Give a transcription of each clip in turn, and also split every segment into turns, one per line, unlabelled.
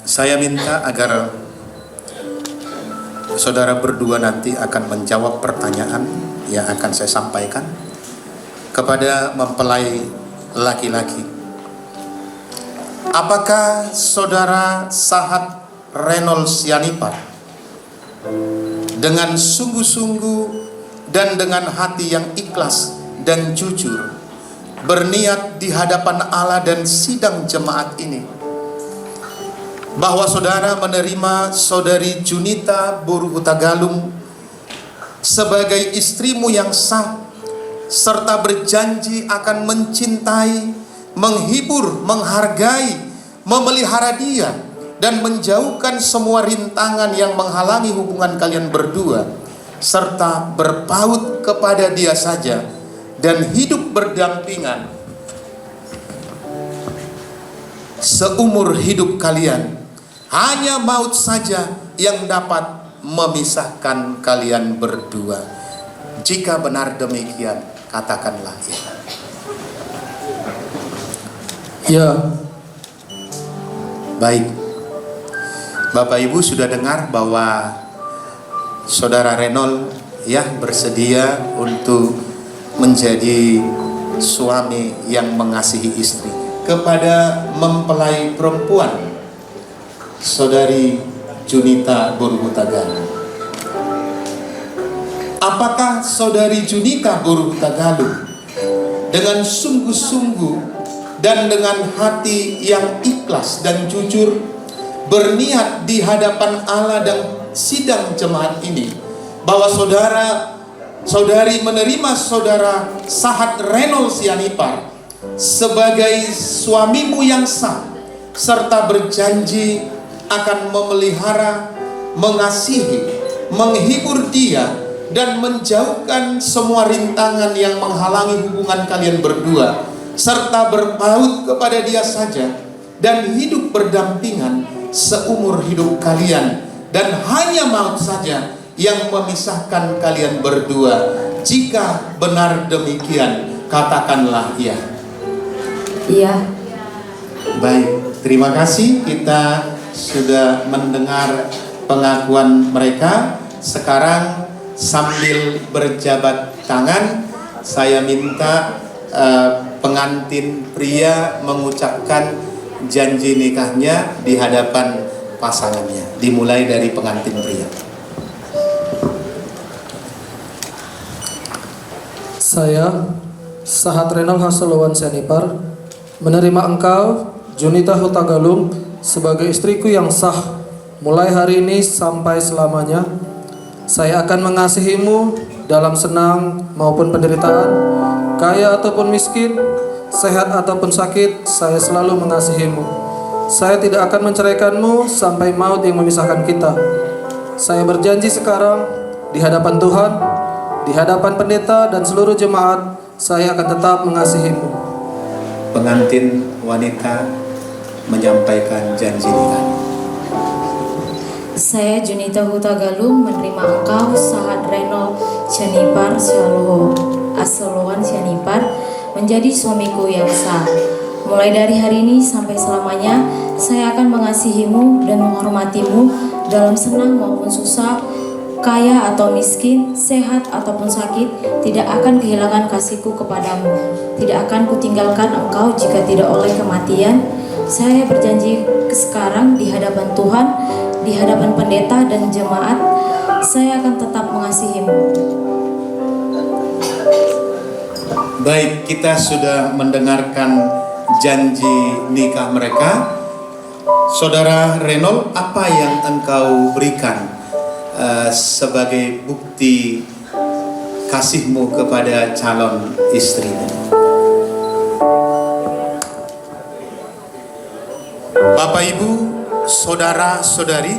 Saya minta agar saudara berdua nanti akan menjawab pertanyaan yang akan saya sampaikan kepada mempelai laki-laki. Apakah saudara Sahat Reynold Sianipar dengan sungguh-sungguh dan dengan hati yang ikhlas dan jujur berniat di hadapan Allah dan sidang jemaat ini bahwa saudara menerima saudari Junita Boru Hutagalung sebagai istrimu yang sah, serta berjanji akan mencintai, menghibur, menghargai, memelihara dia, dan menjauhkan semua rintangan yang menghalangi hubungan kalian berdua, serta berpaut kepada dia saja dan hidup berdampingan seumur hidup kalian. Hanya maut saja yang dapat memisahkan kalian berdua. Jika benar demikian, katakanlah ya.
Ya.
Baik. Bapak Ibu sudah dengar bahwa saudara Reynold ya bersedia untuk menjadi suami yang mengasihi istri kepada mempelai perempuan saudari Junita Boru Hutagalung. Apakah saudari Junita Boru Hutagalung dengan sungguh-sungguh dan dengan hati yang ikhlas dan jujur berniat di hadapan Allah dan sidang jemaat ini bahwa saudari menerima saudara Sahat Reynold Sianipar sebagai suamimu yang sah, serta berjanji akan memelihara, mengasihi, menghibur dia, dan menjauhkan semua rintangan yang menghalangi hubungan kalian berdua, serta berpaut kepada dia saja dan hidup berdampingan seumur hidup kalian, dan hanya maut saja yang memisahkan kalian berdua. Jika benar demikian, katakanlah ya.
Iya.
Baik, terima kasih. Kita sudah mendengar pengakuan mereka. Sekarang sambil berjabat tangan, saya minta pengantin pria mengucapkan janji nikahnya di hadapan pasangannya. Dimulai dari pengantin pria.
Saya Sahat Reynold Hasolowan Sianipar menerima engkau Junita Hutagalung sebagai istriku yang sah mulai hari ini sampai selamanya. Saya akan mengasihimu dalam senang maupun penderitaan, kaya ataupun miskin, sehat ataupun sakit. Saya selalu mengasihimu. Saya tidak akan menceraikanmu sampai maut yang memisahkan kita. Saya berjanji sekarang di hadapan Tuhan, di hadapan pendeta dan seluruh jemaat, saya akan tetap mengasihimu.
Pengantin wanita menyampaikan janji nikah.
Saya Junita Hutagalung menerima engkau Sahat Reynold Sianipar Hasolowan Sianipar menjadi suamiku yang sah. Mulai dari hari ini sampai selamanya, saya akan mengasihimu dan menghormatimu dalam senang maupun susah, kaya atau miskin, sehat ataupun sakit. Tidak akan kehilangan kasihku kepadamu. Tidak akan kutinggalkan engkau jika tidak oleh kematian. Saya berjanji sekarang di hadapan Tuhan, di hadapan pendeta dan jemaat, saya akan tetap mengasihimu.
Baik, kita sudah mendengarkan janji nikah mereka. Saudara Reynold, apa yang engkau berikan sebagai bukti kasihmu kepada calon istrimu? Bapak Ibu, saudara-saudari,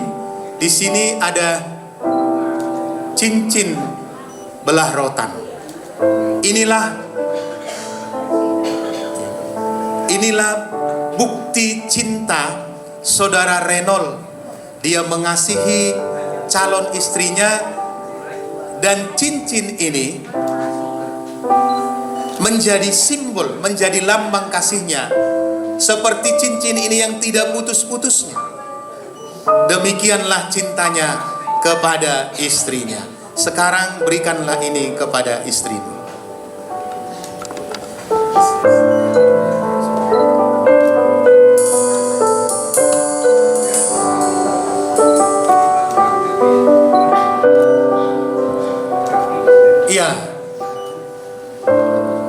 di sini ada cincin belah rotan. Inilah bukti cinta saudara Reynold. Dia mengasihi calon istrinya, dan cincin ini menjadi simbol, menjadi lambang kasihnya. Seperti cincin ini yang tidak putus-putusnya. demikianlah cintanya kepada istrinya. Sekarang berikanlah ini kepada istrimu. Iya,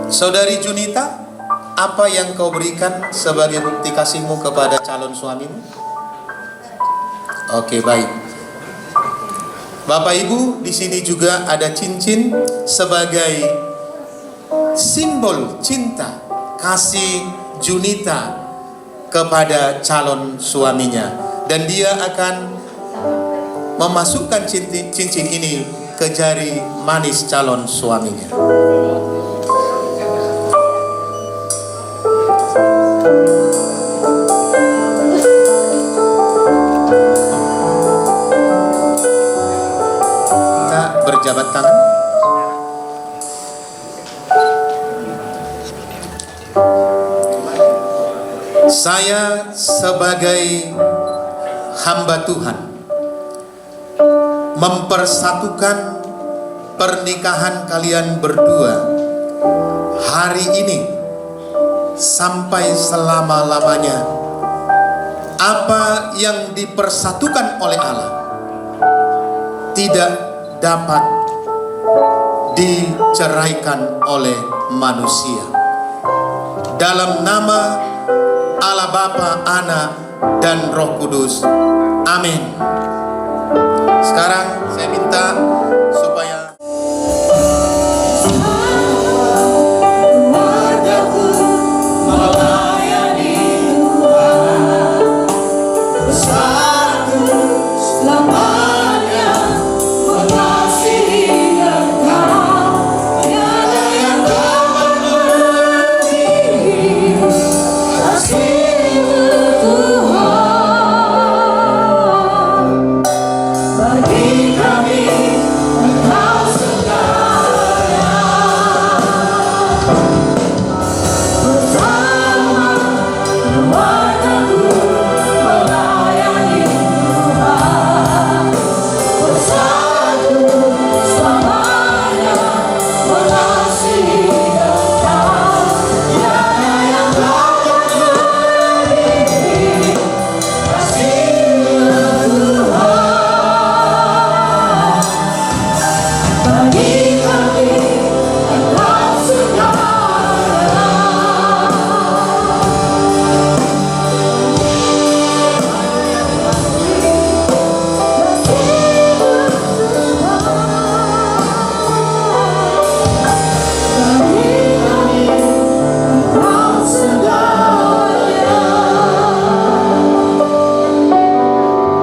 Saudari Junita, apa yang kau berikan sebagai bukti kasihmu kepada calon suamimu? Oke, baik. Bapak Ibu, di sini juga ada cincin sebagai simbol cinta kasih Junita kepada calon suaminya, dan dia akan memasukkan cincin ini ke jari manis calon suaminya. Kita berjabat tangan. Saya sebagai hamba Tuhan mempersatukan pernikahan kalian berdua hari ini sampai selama-lamanya. Apa yang dipersatukan oleh Allah tidak dapat diceraikan oleh manusia. Dalam nama Allah Bapa, Anak, dan Roh Kudus. Amin. Sekarang saya minta supaya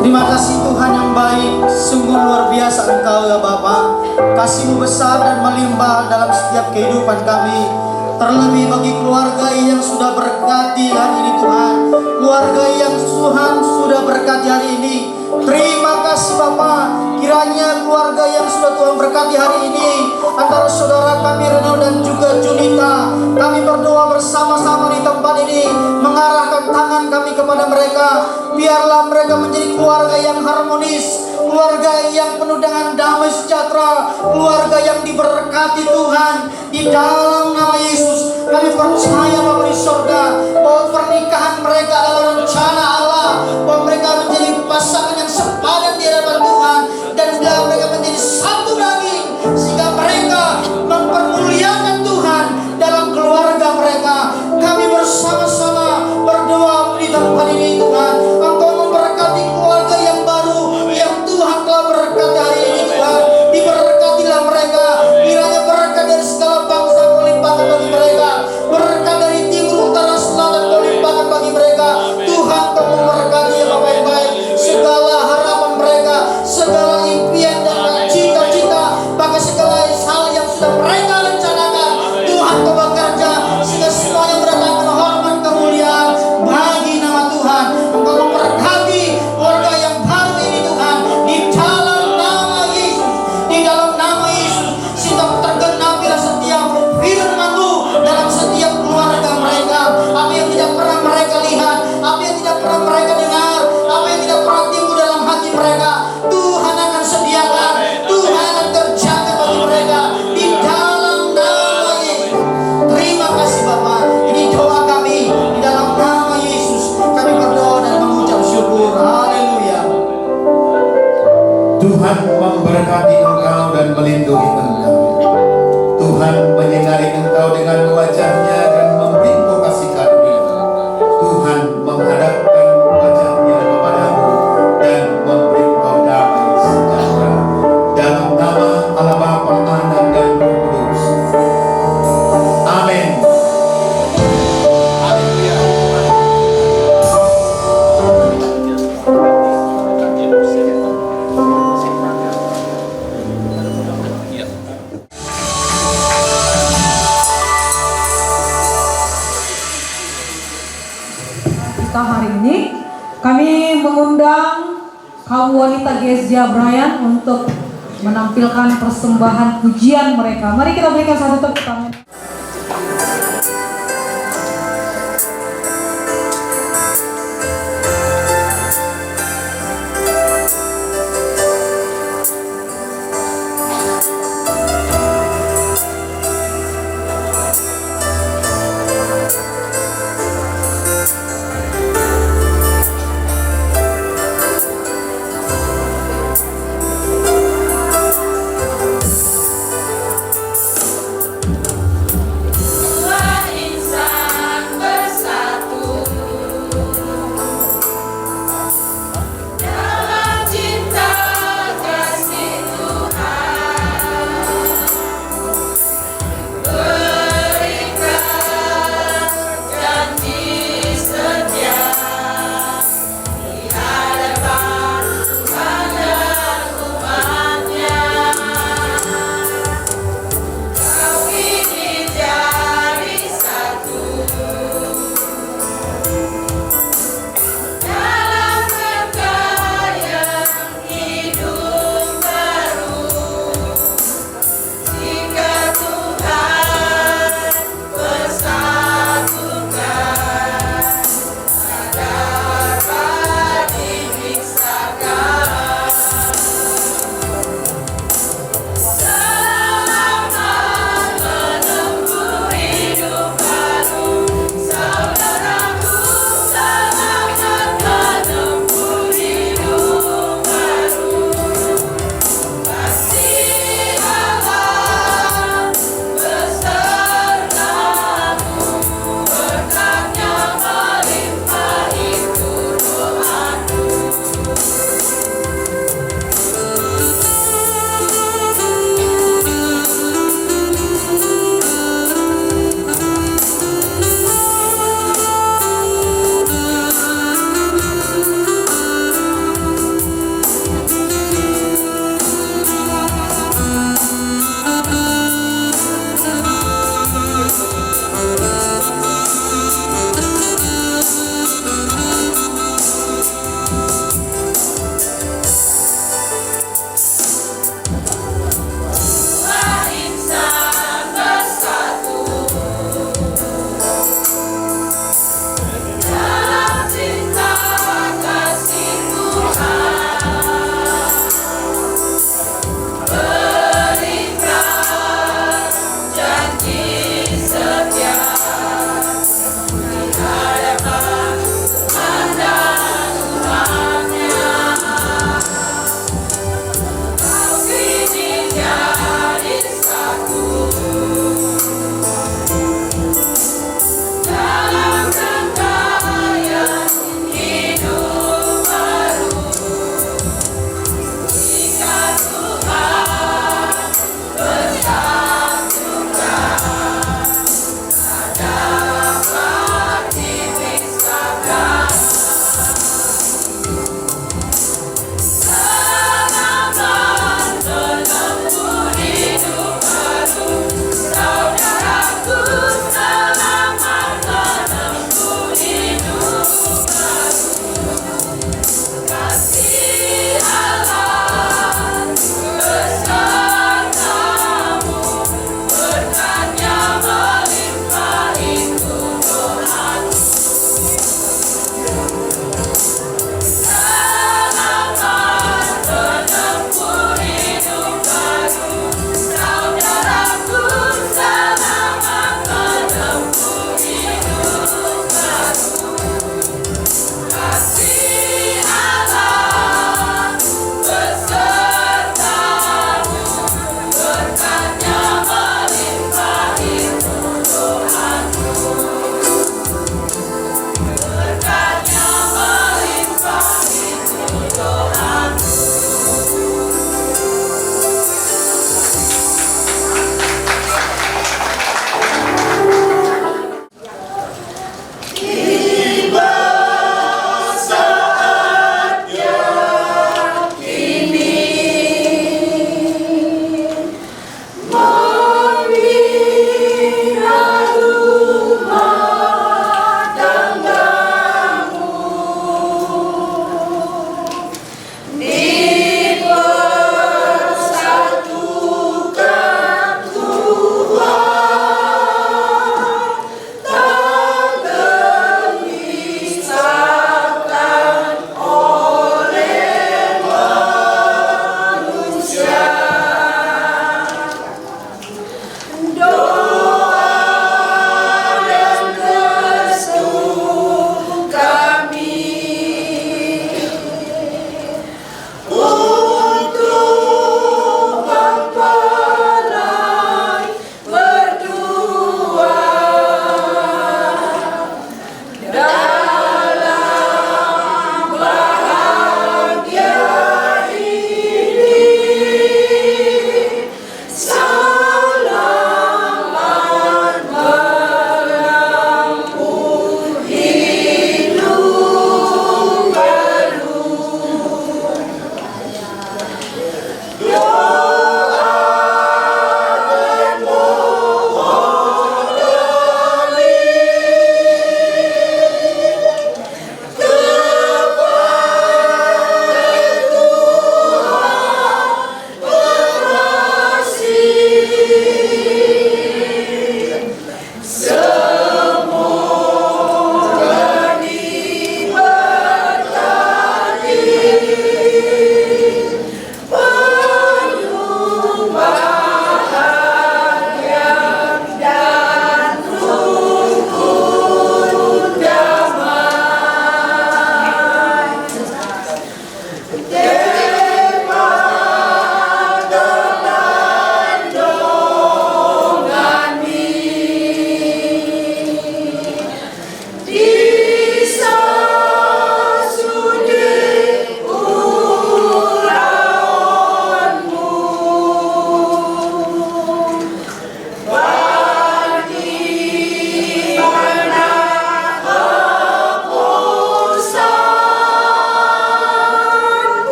terima kasih Tuhan yang baik, sungguh luar biasa Engkau ya Bapa. Kasih-Mu besar dan melimpah dalam setiap kehidupan kami. Terlebih bagi keluarga yang sudah berkati hari ini Tuhan, keluarga yang Tuhan sudah berkati hari ini. Terima kasih Bapa. Kiranya keluarga yang sudah Tuhan berkati hari ini, antara saudara kami Renal dan juga Junita, kami berdoa bersama-sama di tempat ini, mengarahkan tangan kami kepada mereka. Biarlah mereka menjadi keluarga yang harmonis, keluarga yang penuh dengan damai sejahtera, keluarga yang diberkati Tuhan. Di dalam nama Yesus kami percaya Bapa di surga bahwa pernikahan mereka adalah rencana Allah, bahwa mereka menjadi pasangan yang sepadan di hadapan Tuhan, dan bila mereka menjadi satu daging, sehingga mereka mempermuliakan Tuhan dalam keluarga mereka. Kami bersama-sama berdoa di tempat ini Tuhan, Engkau memberkati keluarga yang baru yang Tuhan telah berkati hari ini Tuhan. Diberkatilah mereka, kiranya berkat dari segala bangsa Kau limpahkan bagi mereka, berkat dari timur, utara, selatan Kau limpahkan bagi mereka. Tuhan Kau memberkati ya Bapak
Tuhan memberkati engkau dan melindungi engkau. Tuhan menyinari engkau dengan wajahnya dan memberi engkau kasih karunia. Tuhan menghadapkan wajahnya kepadamu dan memberi engkau damai sejahtera. Dalam nama Allah Bapa, Anak dan Roh Kudus. Amin.
Kita hari ini kami mengundang kaum wanita GSJ Brian untuk menampilkan persembahan pujian mereka. Mari kita berikan satu tepuk tangan.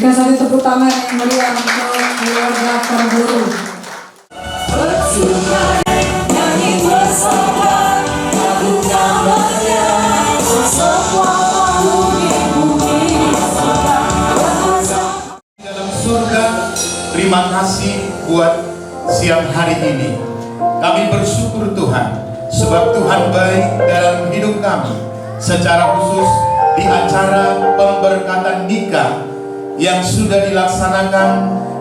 Berikan satu tepuk tangan yang meriah untuk keluarga Perburu.
Dalam surga, terima kasih buat siang hari ini. Kami bersyukur Tuhan, sebab Tuhan baik dalam hidup kami. Secara khusus di acara pemberkatan nikah yang sudah dilaksanakan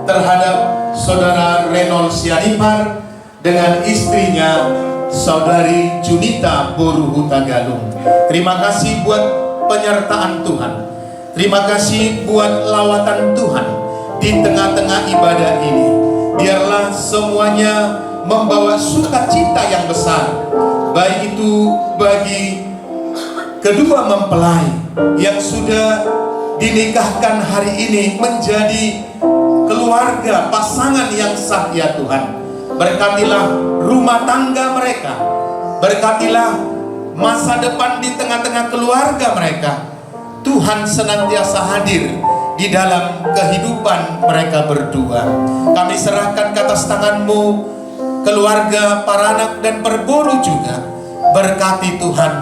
terhadap Saudara Reynold Sianipar dengan istrinya Saudari Junita Boru Hutagalung. Terima kasih buat penyertaan Tuhan. Terima kasih buat lawatan Tuhan di tengah-tengah ibadah ini. Biarlah semuanya membawa sukacita yang besar, baik itu bagi kedua mempelai yang sudah dinikahkan hari ini menjadi keluarga pasangan yang sah ya Tuhan. Berkatilah rumah tangga mereka, berkatilah masa depan di tengah-tengah keluarga mereka. Tuhan senantiasa hadir di dalam kehidupan mereka berdua. Kami serahkan ke atas tangan-Mu keluarga Paranak dan Perburu juga. Berkati Tuhan,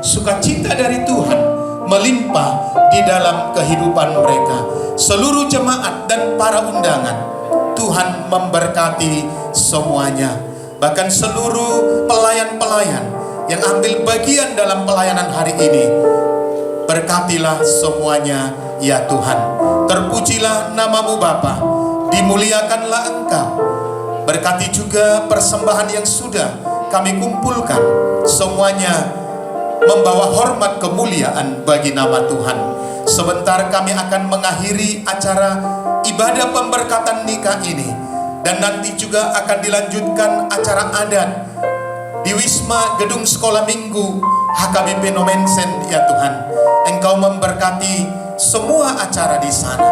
sukacita dari Tuhan melimpah di dalam kehidupan mereka. Seluruh jemaat dan para undangan, Tuhan memberkati semuanya. Bahkan seluruh pelayan-pelayan yang ambil bagian dalam pelayanan hari ini, berkatilah semuanya ya Tuhan. Terpujilah nama-Mu Bapa, dimuliakanlah Engkau. Berkati juga persembahan yang sudah kami kumpulkan, semuanya membawa hormat kemuliaan bagi nama Tuhan. Sebentar kami akan mengakhiri acara ibadah pemberkatan nikah ini, dan nanti juga akan dilanjutkan acara adat di Wisma Gedung Sekolah Minggu HKBP Nomensen ya Tuhan. Engkau memberkati semua acara di sana.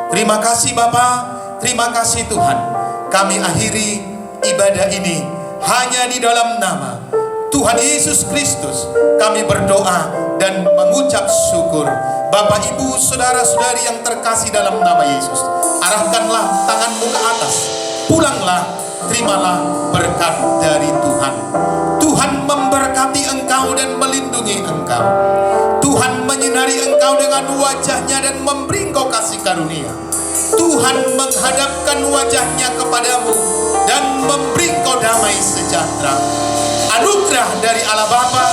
Terima kasih Bapa, terima kasih Tuhan. Kami akhiri ibadah ini hanya di dalam nama Tuhan Yesus Kristus. Kami berdoa dan mengucap syukur. Bapak, Ibu, saudara-saudari yang terkasih dalam nama Yesus, arahkanlah tanganmu ke atas. Pulanglah, terimalah berkat dari Tuhan. Tuhan memberkati engkau dan melindungi engkau. Tuhan menyinari engkau dengan wajahnya dan memberi engkau kasih karunia. Tuhan menghadapkan wajahnya kepadamu dan memberi engkau damai sejahtera. Anugerah dari Allah Bapa,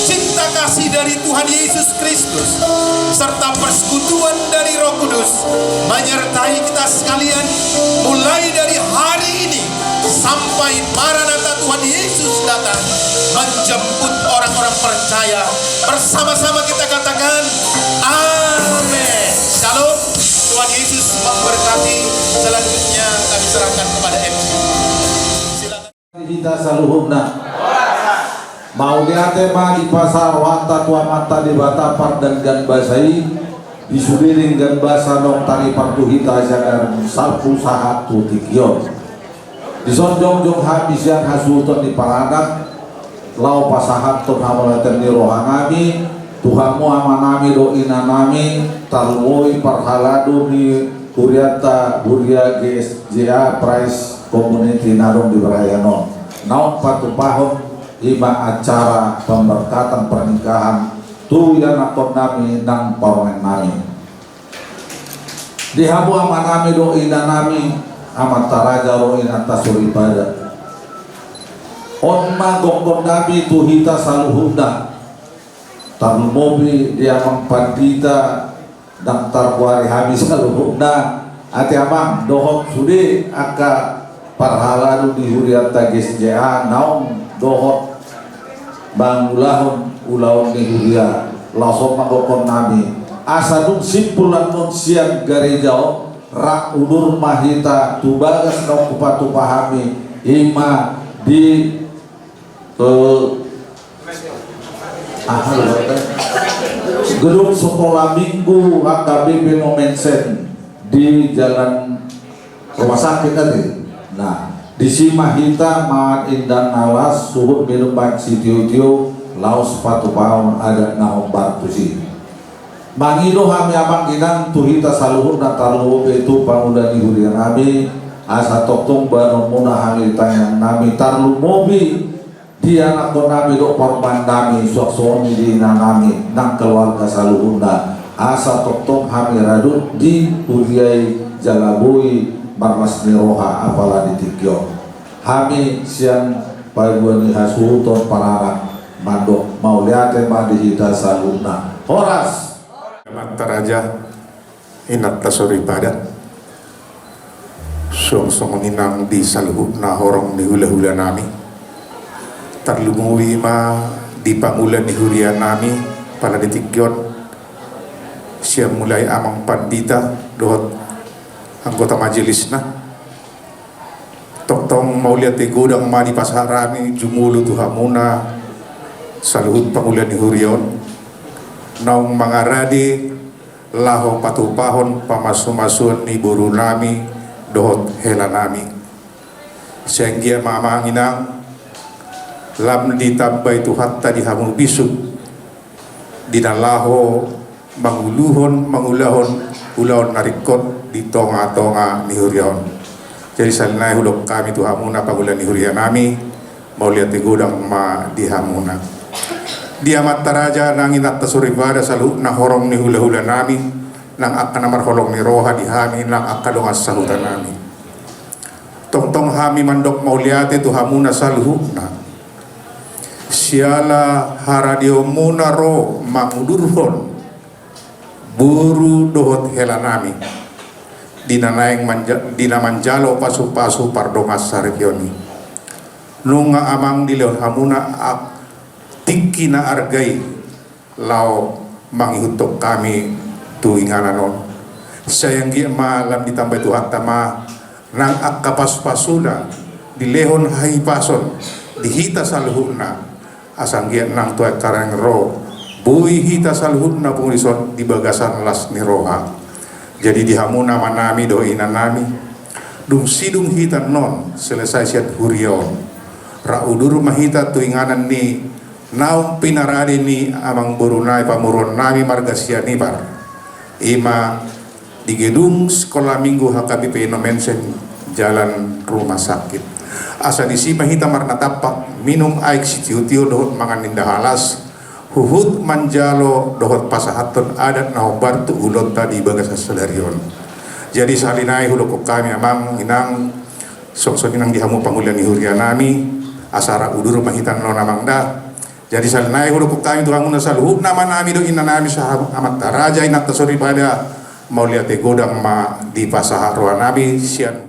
cinta kasih dari Tuhan Yesus Kristus, serta persekutuan dari Roh Kudus menyertai kita sekalian mulai dari hari ini sampai Maranatha Tuhan Yesus datang menjemput orang-orang percaya. Bersama-sama kita katakan amin. Shalom. Tuhan Yesus memberkati. Selanjutnya kami serahkan kepada MC. Silakan.
Kita saluhuna mau tema di pasar wanta tua mata di Batapar dan Ganbasai di Sudiring Ganbasa dong tari partuhita jangan salpu sahat tutikyo di sonjong habis yang hasuton di Paranak lau pasahat ton hamalaten di rohangami Tuhanmu amanami doina nami talwoi parhaladu di Huriata Huria GSJA Price Community Narung di Barayanon naon patupahon 5 acara pemberkatan pernikahan tu yang nakon nami nang parmen nami di habu aman nami doina nami amat taraja roin atas ibadah on magongkon nami tuhita saluhunda tarul mobi dia mempandita dan tarwari habis saluhunda ati abang dohok sudi aka parhaladu di Huriata GSJA naung dohot bangulahon ulaon ni Huria langsung magokon nami asadung simpulan non siang garejao rak udur mahita tubagas nong kupatu pahami ima di gedung sekolah minggu HKBP Nomensen di jalan rumah sakit tadi. Nah di Simahita Maat Indan Nawas suhut minum baik si tiu-tiu laos sepatu paun ada naong bartu sini Mangino kami amang inang tuhita saluhur na taluho itu panguda di hurian kami asa toktong bano muna hangi tanyang nami tarlu mobi di anak ko nami do korban nami suami di nami nang keluarga saluhunda asa toktong kami radut di huriai jalabui marmas niroha apala di tikyo kami siang pagi hasuton pararak mandok mau lihat ma di hita saluhunda horas
Mantaraja inat tasori pada song ninang di saluhu na horong ni hula-hula nami tarlumui ma di pangulan ni hurian nami pada ditikyon siya mulai amang pandita dohot anggota majelis na toktong mauliat ti godang ma di pasarami jumulu tuhamuna saluhut pangulan ni hurion naung mangaradi laho patupahon pamasu-masuan ni buru nami dohot hela nami sehingga mamanginang lam ditambay tuhatta di hamu bisuk dinalaho mangulahon ulahon narikot di tonga-tonga ni hurion jadi salinay hulok kami tuhamuna pagulan ni hurian nami mau lihat di gudang ma di hamuna dia mataraja nang inat tasuribada salu na horong ni hula-hula nami nang akan namar holong ni roha di hami nang akadongas sahutan nami tong hami mandok mauliate tu hamuna saluhuna siala haradio muna ro mangudurhon buru dohot hela nami dina manjalo pasu-pasu pardongas saripioni nunga amang dileon hamuna tingki na argay lao mangihutok kami tuingananon sayang gi malam ditambah Tuhan tama nang akapas-pasuna dilehon hai pason dihita saluhuna asang gi nang tuat karang ro bui hita saluhuna pungulison di bagasan las ni roha jadi dihamuna manami doinan nami dung sidung hita non selesai siat hurion raudur mahita tuinganan ni naung pinaradi ni amang burunai pamuron nami marga sianibar ima di gedung sekolah minggu HKBP Nomensen jalan rumah sakit asa disima hita marna tapak minum aik sitiu-tiu dohot mangan ninda halas huhut manjalo dohot pasahaton adat nahobar tu ulot tadi bagas asalarion jadi salinai hulok kami amang inang sok-sok inang dihamu pangulian ni hurian nami asara udur mahitan no namangda jadi salinai huluk kami Tuhan muna saluhuk nama nami do ina nami sahabat amat taraja inat tasori pada mau lihat godang ma di pasah roa nami sian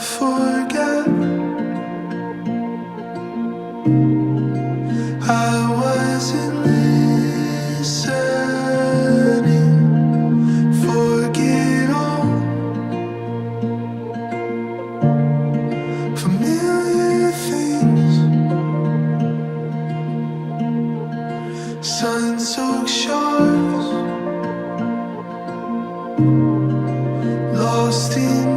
forget. I wasn't listening. Forget all familiar things. Sun-soaked shores, lost in